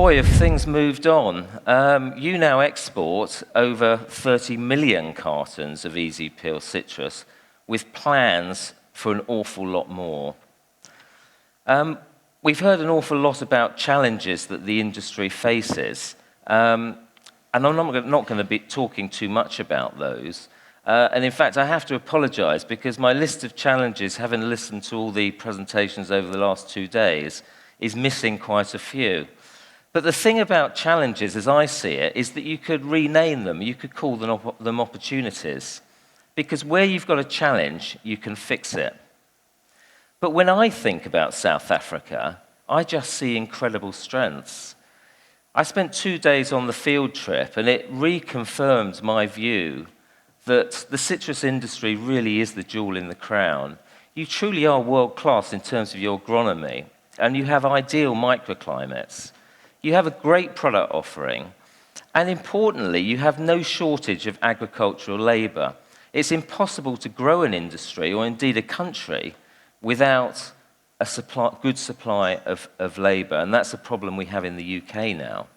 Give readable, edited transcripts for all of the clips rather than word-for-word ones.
Boy, have things moved on. You now export over 30 million cartons of Easy Peel citrus with plans for an awful lot more. We've heard an awful lot about challenges that the industry faces, and I'm not going to be talking too much about those. And in fact, I have to apologize because my list of challenges, having listened to all the presentations over the last 2 days, is missing quite a few. But the thing about challenges, as I see it, is that you could rename them, you could call them opportunities. Because where you've got a challenge, you can fix it. But when I think about South Africa, I just see incredible strengths. I spent 2 days on the field trip, and it reconfirmed my view that the citrus industry really is the jewel in the crown. You truly are world-class in terms of your agronomy, and you have ideal microclimates. You have a great product offering, and importantly, you have no shortage of agricultural labor. It's impossible to grow an industry, or indeed a country, without a good supply of labor, and that's a problem we have in the UK now.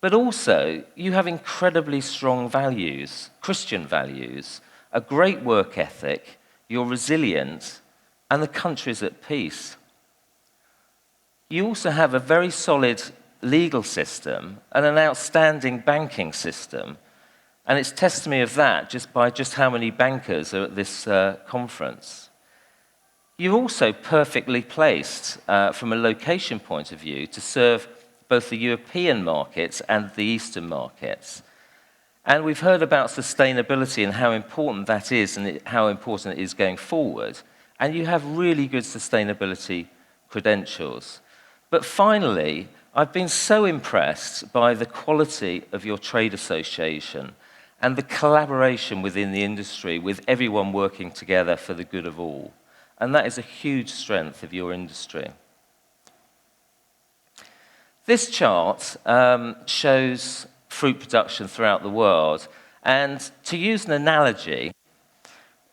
But also, you have incredibly strong values, Christian values, a great work ethic, you're resilient, and the country's at peace. You also have a very solid legal system and an outstanding banking system, and it's testimony of that just by how many bankers are at this conference. You're also perfectly placed from a location point of view to serve both the European markets and the Eastern markets. And we've heard about sustainability and how important that is and how important it is going forward. And you have really good sustainability credentials. But finally, I've been so impressed by the quality of your trade association and the collaboration within the industry with everyone working together for the good of all. And that is a huge strength of your industry. This chart shows fruit production throughout the world. And to use an analogy,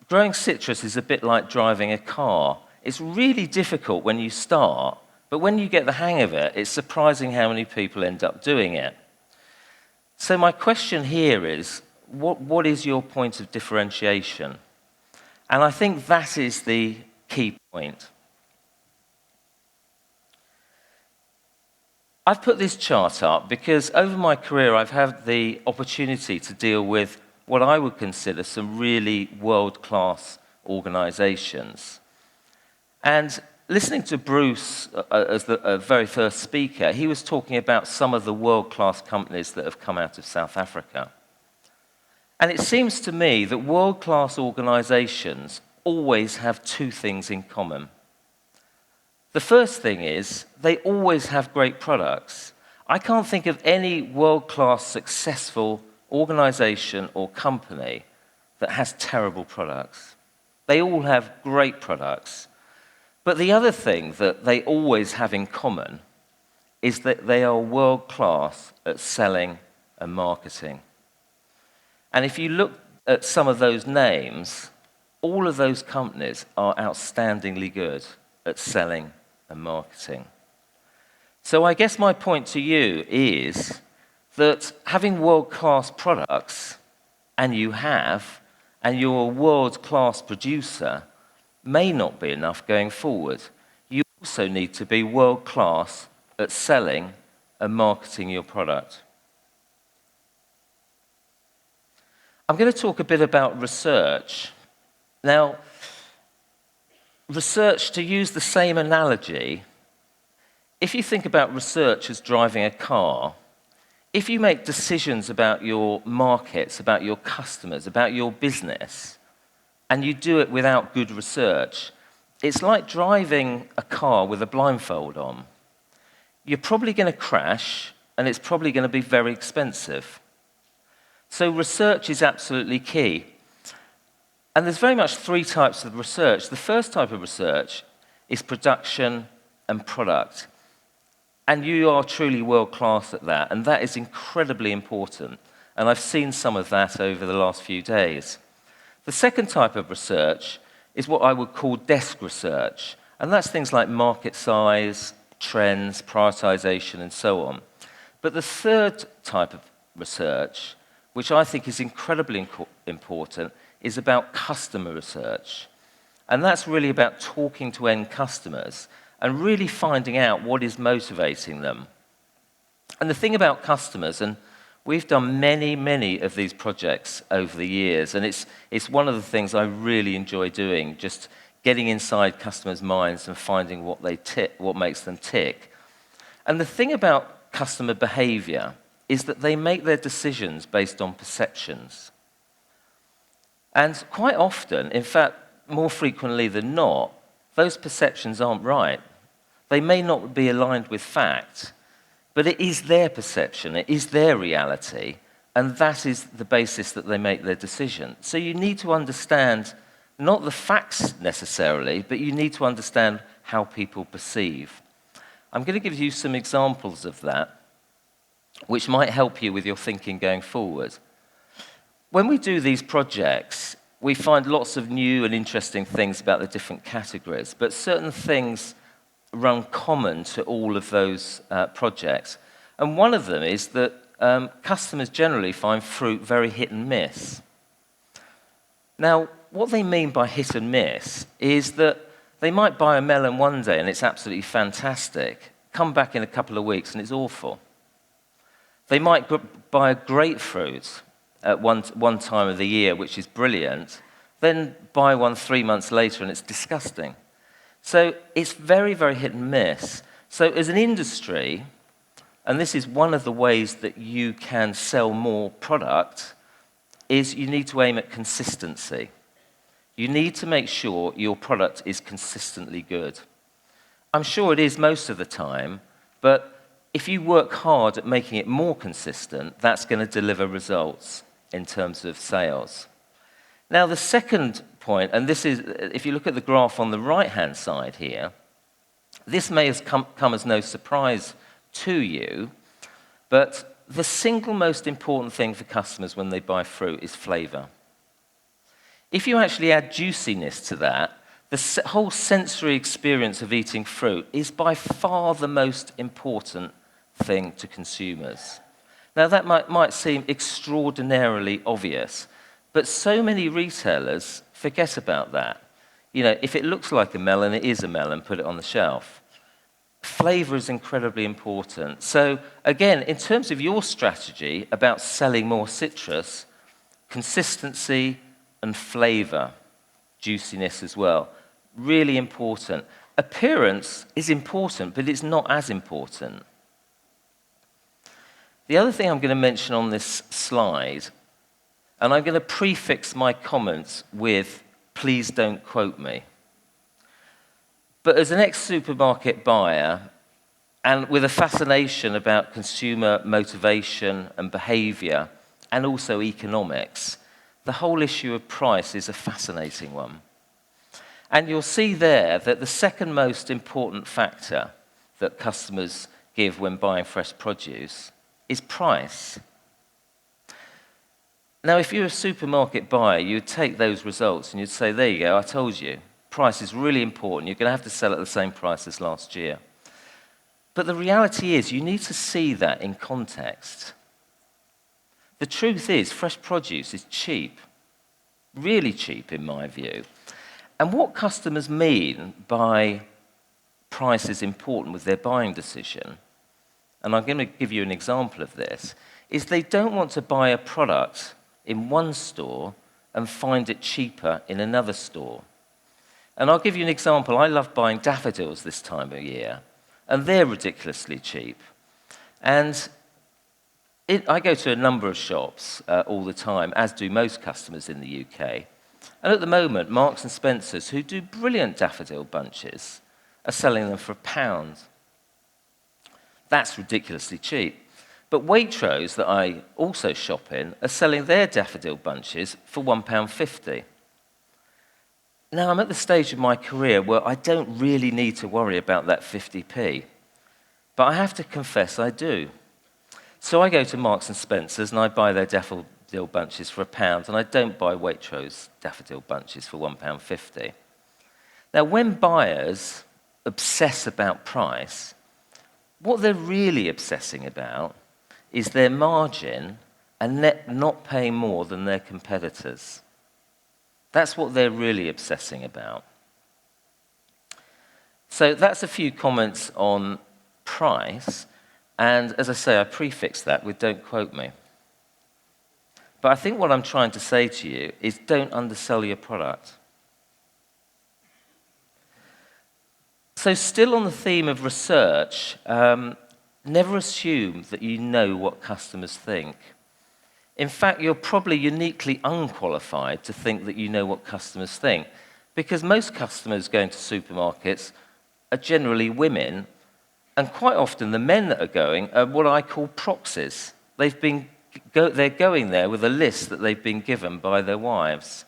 growing citrus is a bit like driving a car. It's really difficult when you start, but when you get the hang of it, it's surprising how many people end up doing it. So my question here is, what is your point of differentiation? And I think that is the key point. I've put this chart up because over my career I've had the opportunity to deal with what I would consider some really world-class organizations. And listening to Bruce as the very first speaker, he was talking about some of the world-class companies that have come out of South Africa. And it seems to me that world-class organizations always have two things in common. The first thing is they always have great products. I can't think of any world-class successful organization or company that has terrible products. They all have great products. But the other thing that they always have in common is that they are world-class at selling and marketing. And if you look at some of those names, all of those companies are outstandingly good at selling and marketing. So I guess my point to you is that having world-class products, and you're a world-class producer, may not be enough going forward. You also need to be world-class at selling and marketing your product. I'm going to talk a bit about research. Now, research, to use the same analogy, if you think about research as driving a car, if you make decisions about your markets, about your customers, about your business, and you do it without good research, it's like driving a car with a blindfold on. You're probably going to crash, and it's probably going to be very expensive. So research is absolutely key. And there's very much three types of research. The first type of research is production and product. And you are truly world-class at that, and that is incredibly important. And I've seen some of that over the last few days. The second type of research is what I would call desk research, and that's things like market size, trends, prioritization, and so on. But the third type of research, which I think is incredibly important, is about customer research. And that's really about talking to end customers and really finding out what is motivating them. And the thing about customers, and we've done many, many of these projects over the years, and it's one of the things I really enjoy doing, just getting inside customers' minds and finding what makes them tick. And the thing about customer behavior is that they make their decisions based on perceptions. And quite often, in fact, more frequently than not, those perceptions aren't right. They may not be aligned with fact, but it is their perception, it is their reality, and that is the basis that they make their decision. So you need to understand not the facts necessarily, but you need to understand how people perceive. I'm going to give you some examples of that, which might help you with your thinking going forward. When we do these projects, we find lots of new and interesting things about the different categories, but certain things run common to all of those projects. And one of them is that customers generally find fruit very hit and miss. Now, what they mean by hit and miss is that they might buy a melon one day and it's absolutely fantastic, come back in a couple of weeks and it's awful. They might buy a grapefruit at one time of the year, which is brilliant, then buy one 3 months later and it's disgusting. So it's very, very hit and miss. So as an industry, and this is one of the ways that you can sell more product, is you need to aim at consistency. You need to make sure your product is consistently good. I'm sure it is most of the time, but if you work hard at making it more consistent, that's going to deliver results in terms of sales. Now, the second point, and this is, if you look at the graph on the right-hand side here, this may have come as no surprise to you, but the single most important thing for customers when they buy fruit is flavor. If you actually add juiciness to that, the whole sensory experience of eating fruit is by far the most important thing to consumers. Now, that might seem extraordinarily obvious, but so many retailers forget about that. You know, if it looks like a melon, it is a melon, put it on the shelf. Flavor is incredibly important. So, again, in terms of your strategy about selling more citrus, consistency and flavor, juiciness as well, really important. Appearance is important, but it's not as important. The other thing I'm going to mention on this slide, and I'm going to prefix my comments with, please don't quote me. But as an ex-supermarket buyer, and with a fascination about consumer motivation and behavior, and also economics, the whole issue of price is a fascinating one. And you'll see there that the second most important factor that customers give when buying fresh produce is price. Now, if you're a supermarket buyer, you'd take those results and you'd say, there you go, I told you, price is really important. You're going to have to sell at the same price as last year. But the reality is, you need to see that in context. The truth is, fresh produce is cheap, really cheap in my view. And what customers mean by price is important with their buying decision, and I'm going to give you an example of this, is they don't want to buy a product in one store and find it cheaper in another store. And I'll give you an example. I love buying daffodils this time of year, and they're ridiculously cheap. And I go to a number of shops all the time, as do most customers in the UK. And at the moment, Marks and Spencer's, who do brilliant daffodil bunches, are selling them for £1. That's ridiculously cheap. But Waitrose, that I also shop in, are selling their daffodil bunches for £1.50. Now, I'm at the stage of my career where I don't really need to worry about that 50p. But I have to confess I do. So I go to Marks and Spencer's and I buy their daffodil bunches for £1, and I don't buy Waitrose daffodil bunches for £1.50. Now, when buyers obsess about price, What they're really obsessing about is their margin and not paying more than their competitors. That's what they're really obsessing about. So that's a few comments on price. And as I say, I prefix that with "don't quote me." But I think what I'm trying to say to you is don't undersell your product. So still on the theme of research, never assume that you know what customers think. In fact, you're probably uniquely unqualified to think that you know what customers think, because most customers going to supermarkets are generally women, and quite often the men that are going are what I call proxies. They're going there with a list that they've been given by their wives.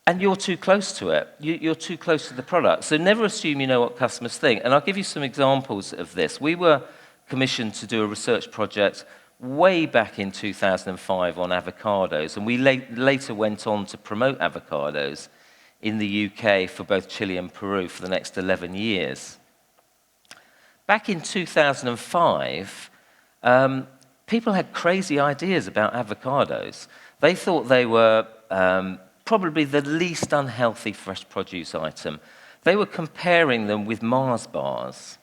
And you're too close to it. You're too close to the product. So never assume you know what customers think. And I'll give you some examples of this. We were commissioned to do a research project way back in 2005 on avocados, and we later went on to promote avocados in the UK for both Chile and Peru for the next 11 years. Back in 2005, people had crazy ideas about avocados. They thought they were probably the least unhealthy fresh produce item. They were comparing them with Mars bars.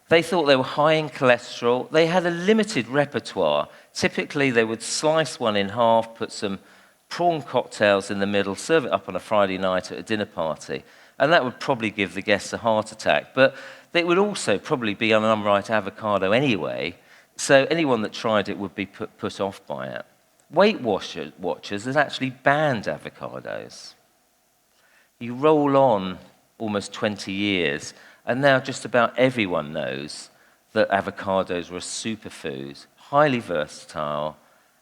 They thought they were high in cholesterol. They had a limited repertoire. Typically, they would slice one in half, put some prawn cocktails in the middle, serve it up on a Friday night at a dinner party. And that would probably give the guests a heart attack. But it would also probably be an unripe avocado anyway, so anyone that tried it would be put off by it. Weight Watchers has actually banned avocados. You roll on almost 20 years, and now just about everyone knows that avocados are a superfood, highly versatile,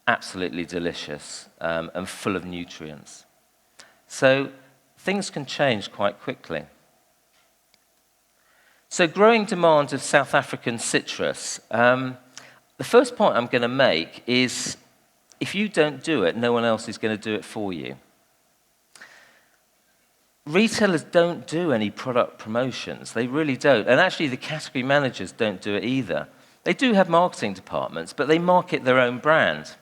absolutely delicious, and full of nutrients. So things can change quite quickly. So growing demand of South African citrus. The first point I'm going to make is if you don't do it, no one else is going to do it for you. Retailers don't do any product promotions. They really don't. And actually, the category managers don't do it either. They do have marketing departments, but they market their own brand.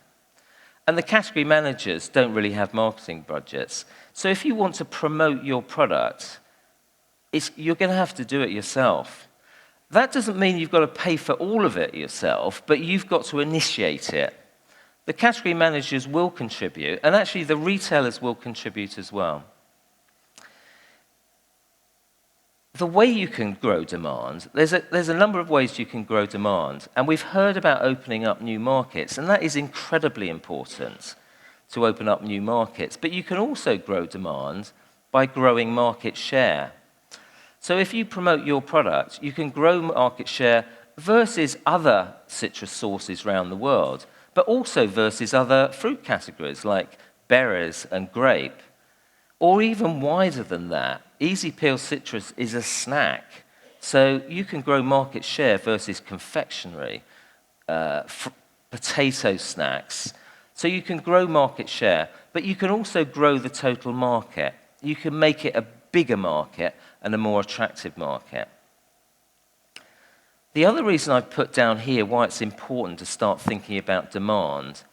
And the category managers don't really have marketing budgets. So if you want to promote your product, you're going to have to do it yourself. That doesn't mean you've got to pay for all of it yourself, but you've got to initiate it. The category managers will contribute, and actually the retailers will contribute as well. The way you can grow demand, there's a number of ways you can grow demand, and we've heard about opening up new markets, and that is incredibly important to open up new markets. But you can also grow demand by growing market share. So if you promote your product, you can grow market share versus other citrus sources around the world, but also versus other fruit categories like berries and grape. Or even wider than that, easy peel citrus is a snack. So you can grow market share versus confectionery, potato snacks. So you can grow market share, but you can also grow the total market. You can make it a bigger market and a more attractive market. The other reason I've put down here why it's important to start thinking about demand,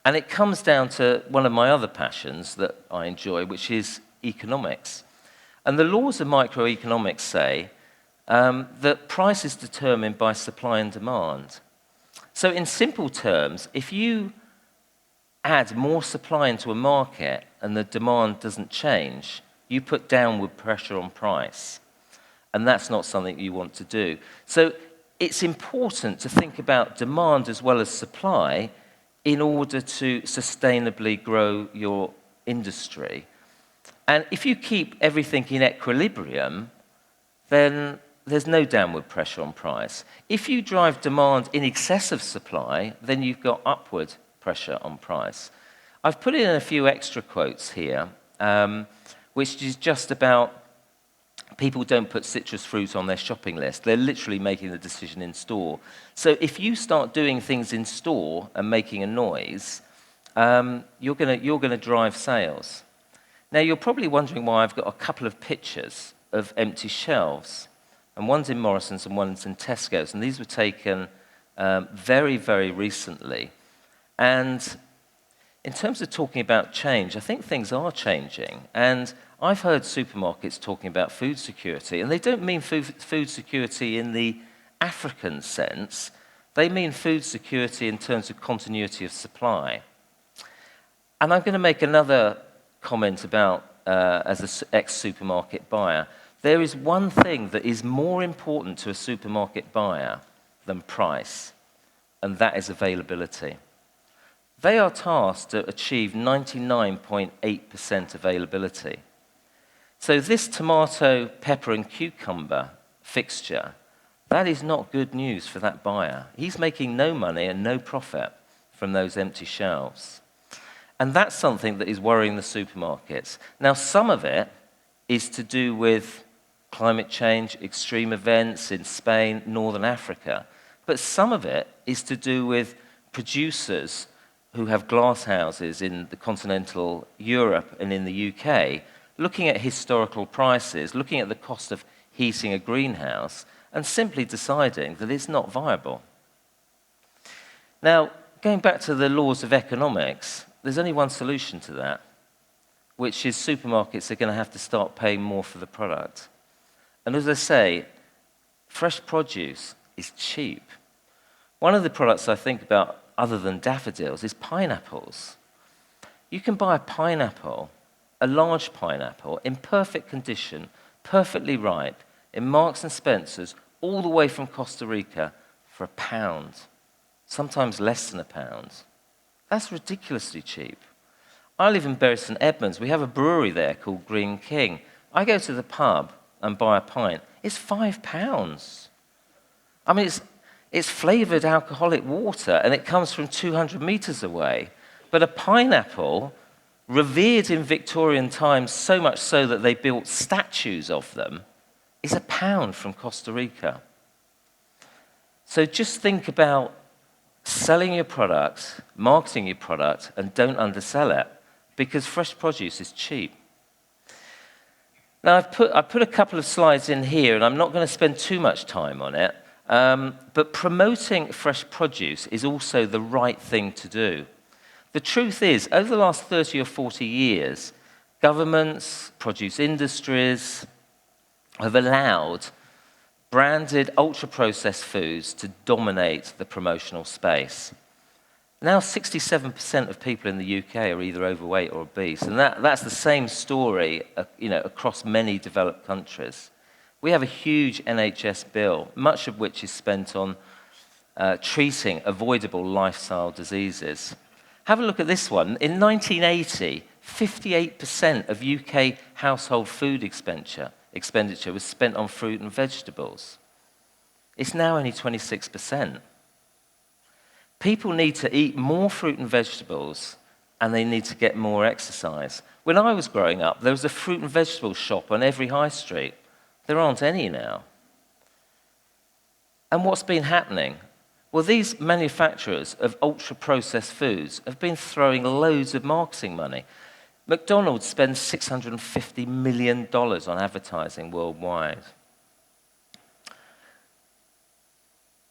and it comes down to one of my other passions that I enjoy, which is economics. And the laws of microeconomics say that price is determined by supply and demand. So in simple terms, if you add more supply into a market and the demand doesn't change, you put downward pressure on price. And that's not something you want to do. So it's important to think about demand as well as supply in order to sustainably grow your industry. And if you keep everything in equilibrium, then there's no downward pressure on price. If you drive demand in excess of supply, then you've got upward pressure on price. I've put in a few extra quotes here, which is just about people don't put citrus fruit on their shopping list. They're literally making the decision in store. So if you start doing things in store and making a noise, you're going to drive sales. Now, you're probably wondering why I've got a couple of pictures of empty shelves. and one's in Morrison's and one's in Tesco's, and these were taken very, very recently. And in terms of talking about change, I think things are changing. And I've heard supermarkets talking about food security, and they don't mean food security in the African sense. They mean food security in terms of continuity of supply. And I'm going to make another comment about, as an ex-supermarket buyer, there is one thing that is more important to a supermarket buyer than price, and that is availability. They are tasked to achieve 99.8% availability. So this tomato, pepper, and cucumber fixture, that is not good news for that buyer. He's making no money and no profit from those empty shelves. And that's something that is worrying the supermarkets. Now, some of it is to do with climate change, extreme events in Spain, Northern Africa. But some of it is to do with producers who have glass houses in the continental Europe and in the UK, looking at historical prices, looking at the cost of heating a greenhouse, and simply deciding that it's not viable. Now, going back to the laws of economics, there's only one solution to that, which is supermarkets are going to have to start paying more for the product. And as I say, fresh produce is cheap. One of the products I think about other than daffodils is pineapples. You can buy a pineapple, a large pineapple, in perfect condition, perfectly ripe, in Marks and Spencer's, all the way from Costa Rica for £1, sometimes less than £1. That's ridiculously cheap. I live in Bury St Edmunds. We have a brewery there called Green King. I go to the pub and buy a pint. It's £5. I mean, it's flavoured alcoholic water, and it comes from 200 metres away. But a pineapple, revered in Victorian times so much so that they built statues of them, is £1 from Costa Rica. So just think about selling your product, marketing your product, and don't undersell it, because fresh produce is cheap. Now, I've put a couple of slides in here, and I'm not going to spend too much time on it, but promoting fresh produce is also the right thing to do. The truth is, over the last 30 or 40 years, governments, produce industries have allowed branded, ultra-processed foods to dominate the promotional space. Now 67% of people in the UK are either overweight or obese, and that's the same story across many developed countries. We have a huge NHS bill, much of which is spent on treating avoidable lifestyle diseases. Have a look at this one. In 1980, 58% of UK household food expenditure was spent on fruit and vegetables. It's now only 26%. People need to eat more fruit and vegetables, and they need to get more exercise. When I was growing up, there was a fruit and vegetable shop on every high street. There aren't any now. And what's been happening? Well, these manufacturers of ultra-processed foods have been throwing loads of marketing money. McDonald's spends $650 million on advertising worldwide.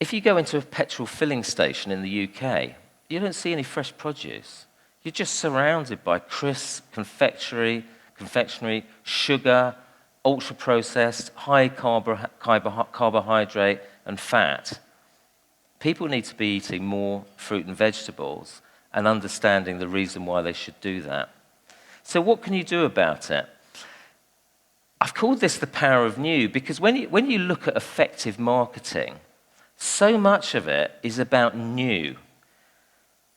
If you go into a petrol filling station in the UK, you don't see any fresh produce. You're just surrounded by crisp, confectionery, sugar, ultra-processed, high carbohydrate and fat. People need to be eating more fruit and vegetables and understanding the reason why they should do that. So what can you do about it? I've called this the power of new, because when you look at effective marketing, so much of it is about new.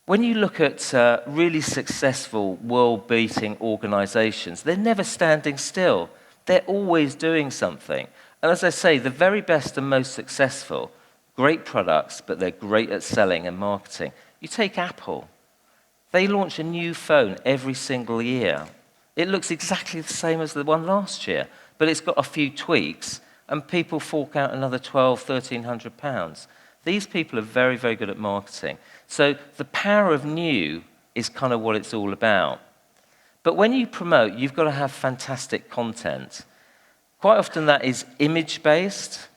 When you look at really successful, world-beating organizations, they're never standing still. They're always doing something. And as I say, the very best and most successful, great products, but they're great at selling and marketing. You take Apple. They launch a new phone every single year. It looks exactly the same as the one last year, but it's got a few tweaks, and people fork out another £1,200, £1,300. These people are very, very good at marketing. So the power of new is kind of what it's all about. But when you promote, you've got to have fantastic content. Quite often that is image-based,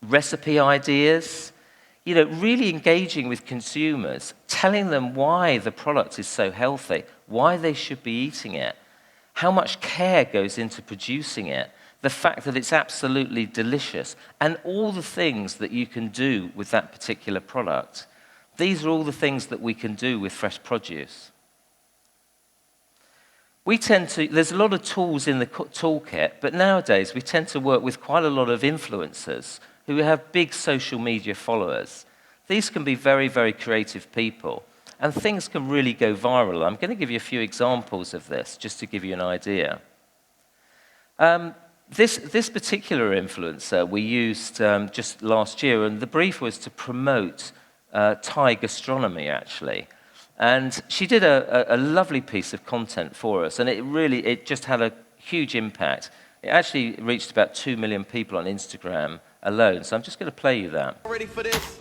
recipe ideas, really engaging with consumers, telling them why the product is so healthy, why they should be eating it, how much care goes into producing it, the fact that it's absolutely delicious, and all the things that you can do with that particular product. These are all the things that we can do with fresh produce. There's a lot of tools in the toolkit, but nowadays we tend to work with quite a lot of influencers who have big social media followers. These can be very, very creative people, and things can really go viral. I'm going to give you a few examples of this, just to give you an idea. This particular influencer we used just last year, and the brief was to promote Thai gastronomy, actually. And she did a lovely piece of content for us, and it just had a huge impact. It actually reached about 2 million people on Instagram alone, so I'm just going to play you that. Ready for this?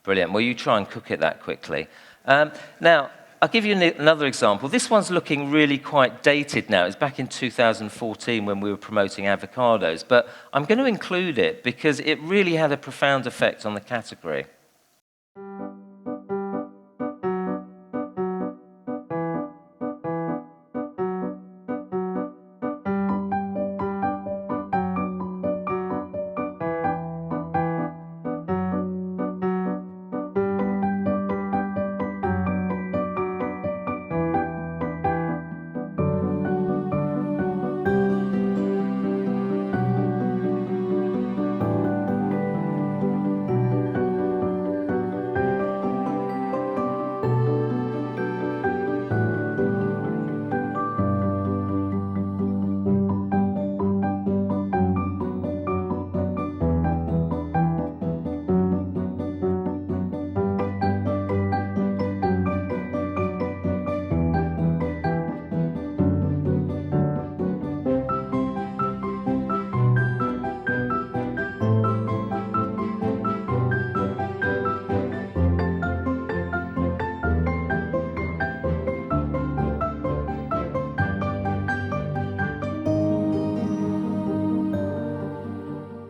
Brilliant. Well, you try and cook it that quickly. Now, I'll give you another example. This one's looking really quite dated now. It's back in 2014 when we were promoting avocados, but I'm going to include it because it really had a profound effect on the category.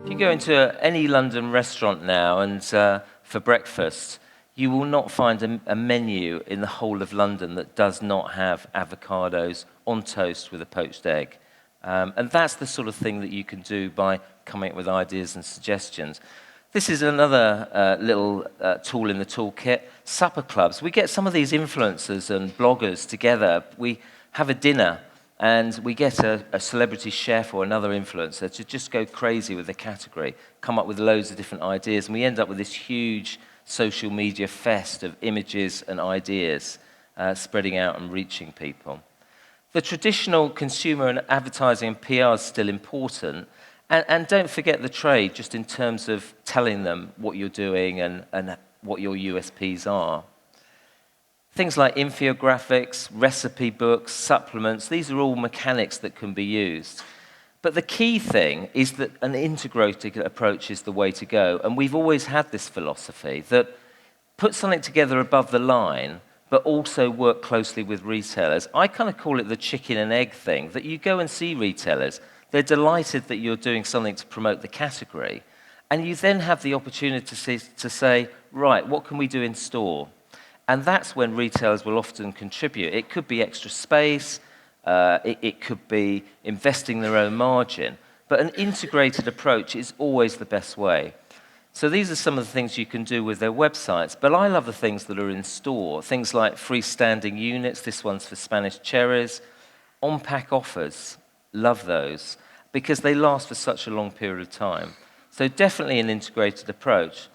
If you go into any London restaurant now and for breakfast, you will not find a menu in the whole of London that does not have avocados on toast with a poached egg. And that's the sort of thing that you can do by coming up with ideas and suggestions. This is another little tool in the toolkit, supper clubs. We get some of these influencers and bloggers together. We have a dinner, and we get a celebrity chef or another influencer to just go crazy with the category, come up with loads of different ideas, and we end up with this huge social media fest of images and ideas spreading out and reaching people. The traditional consumer and advertising and PR is still important, and don't forget the trade, just in terms of telling them what you're doing and what your USPs are. Things like infographics, recipe books, supplements, these are all mechanics that can be used. But the key thing is that an integrated approach is the way to go. And we've always had this philosophy that put something together above the line, but also work closely with retailers. I kind of call it the chicken and egg thing, that you go and see retailers, they're delighted that you're doing something to promote the category, and you then have the opportunity to say, right, what can we do in store? And that's when retailers will often contribute. It could be extra space, it could be investing their own margin, but an integrated approach is always the best way. So these are some of the things you can do with their websites, but I love the things that are in store, things like freestanding units, this one's for Spanish cherries, on-pack offers, love those, because they last for such a long period of time. So definitely an integrated approach.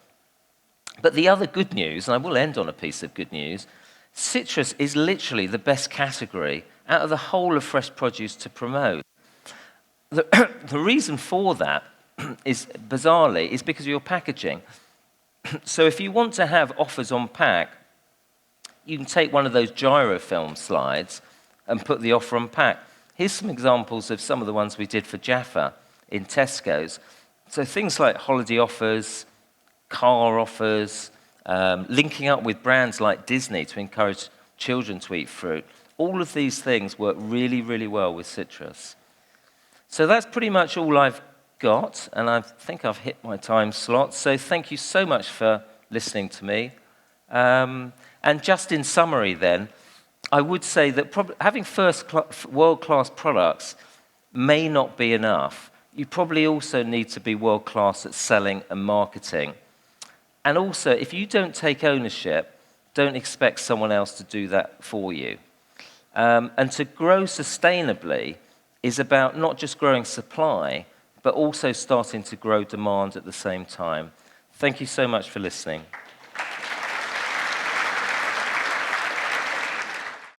But the other good news, and I will end on a piece of good news, citrus is literally the best category out of the whole of fresh produce to promote. The reason for that is, bizarrely, is because of your packaging. So if you want to have offers on pack, you can take one of those gyrofilm slides and put the offer on pack. Here's some examples of some of the ones we did for Jaffa in Tesco's. So things like holiday offers, car offers, linking up with brands like Disney to encourage children to eat fruit. All of these things work really, really well with citrus. So that's pretty much all I've got, and I think I've hit my time slot. So thank you so much for listening to me. And just in summary then, I would say that having world-class products may not be enough. You probably also need to be world-class at selling and marketing. And also, if you don't take ownership, don't expect someone else to do that for you. And to grow sustainably is about not just growing supply, but also starting to grow demand at the same time. Thank you so much for listening.